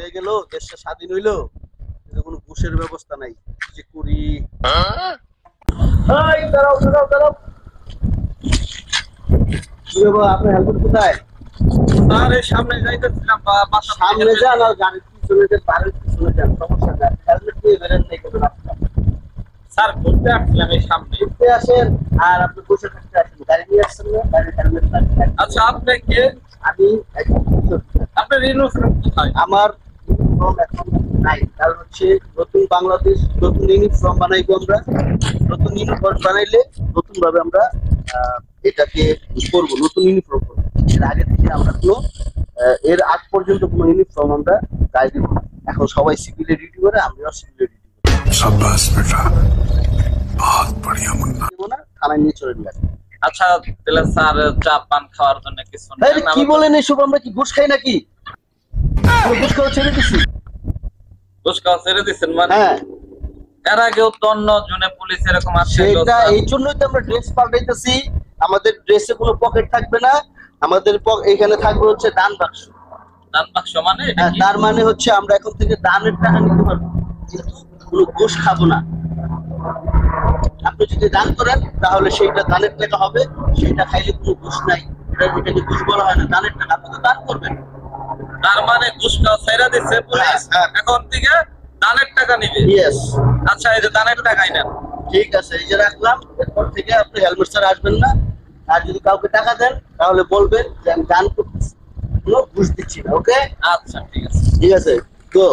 হয়ে গেল, দেশটা স্বাধীন হইলো, কিন্তু কোনো ঘুষের ব্যবস্থা নাই। কি যে করি। এই দাঁড়াও দাঁড়াও দাঁড়াও, কি বাবা আপনার হেলমেট কোথায়? আর এই সামনে যাইতেছিলাম সামনে যান আর গাড়ির পিছনে যে বাড়ির পিছনে যান, সমস্যা নাই। হেলমেট দিয়ে বেরেন নেই কোনো রাস্তা। স্যার ঘুরতে আসছিলাম এই সামনে। ঘুরতে আসেন আর আপনি বসে থাকতে আসেন, গাড়ি নিয়ে আসছেন না, গাড়ির হেলমেট লাগবে। আচ্ছা আপনি কে? আমি একজন কৃষক। আপনার ইউনিফর্ম কোথায়? আমার ইউনিফর্ম এখন নাই, কারণ হচ্ছে নতুন বাংলাদেশ, নতুন ইউনিফর্ম বানাইবো আমরা। নতুন ইউনিফর্ম বানাইলে নতুন ভাবে আমরা এটাকে করবো, নতুন ইউনিফর্ম করবো। এর আগে থেকে আমরা কোনো এর আগ পর্যন্ত কোনো ইউনিফর্ম আমরা গায়ে দিব না। এখন সবাই সিভিলে ডিউটি করে, আমরাও সিভিলে ডিউটি করি। शाबाश बेटा, बहुत बढ़िया मुन्ना। দিব না, থানায় নিয়ে চলে যাবে। আচ্ছা তাহলে স্যার চা পান খাওয়ার জন্য কিছু আরে কি বলেন এসব? আমরা কি ঘুষ খাই নাকি? ঘুষ খাওয়া ছেড়ে দিছি। ঘুষ খাওয়া ছেড়ে দিচ্ছেন মানে? হ্যাঁ, এর আগেও তো অন্য জনে পুলিশ এরকম আছে। সেটা এই জন্যই তো আমরা ড্রেস পাল্টাইতেছি। আমাদের ড্রেসে কোনো পকেট থাকবে না, আমাদের এখানে থাকবে হচ্ছে দান বাক্স। দান বাক্স মানে এটা কি? তার মানে হচ্ছে আমরা এখন থেকে দানের টাকা নিতে পারবো, কিন্তু কোনো ঘুষ খাবো না। আপনি যদি দান করেন তাহলে সেইটা দানের টাকা হবে, সেটা খাইলে কোনো ঘুষ নাই। এটাকে ঘুষ বলা হয় না, দানের টাকা। আপনি তো দান করবেন। তার মানে ঘুষ খাওয়া ছেড়ে দিচ্ছে পুলিশ, হ্যাঁ। এখন থেকে দানের টাকা নিবে। ইয়েস, আচ্ছা এই যে দানের টাকাই নেন। ঠিক আছে, এই যে রাখলাম। এরপর থেকে আপনি হেলমেট ছাড়া আসবেন না। আর যদি কাউকে টাকা দেন তাহলে বলবেন যে আমি দান করতেছি, কোনো ঘুষ দিচ্ছি না। ওকে, আচ্ছা ঠিক আছে। ঠিক আছে, গো।